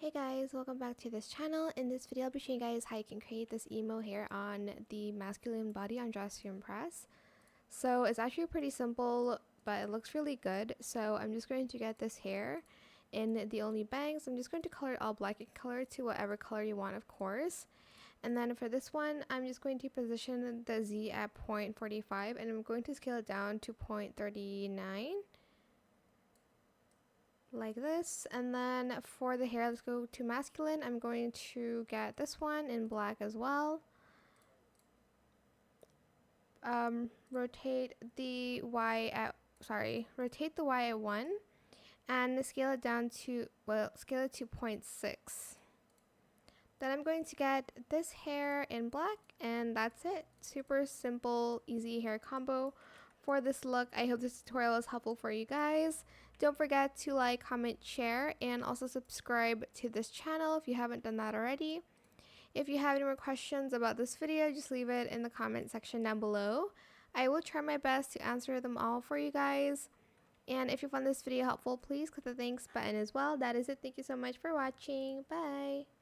Hey guys, welcome back to this channel. In this video, I'll be showing you guys how you can create this emo hair on the masculine body on Dress to Impress. So it's actually pretty simple, but it looks really good. So I'm just going to get this hair in the only bangs. I'm just going to color it all black. You can color it to whatever color you want, of course. And then for this one, I'm just going to position the Z at 0.45 and I'm going to scale it down to 0.39. Like this. And then for the hair, let's go to masculine. I'm going to get this one in black as well. Rotate the Y at 1 and scale it down to, scale it to 0.6. Then I'm going to get this hair in black, and that's it. Super simple, easy hair combo for this look. I hope this tutorial was helpful for you guys. Don't forget to like, comment, share, and also subscribe to this channel if you haven't done that already. If you have any more questions about this video, just leave it in the comment section down below. I will try my best to answer them all for you guys. And if you found this video helpful, please click the thanks button as well. That is it. Thank you so much for watching. Bye!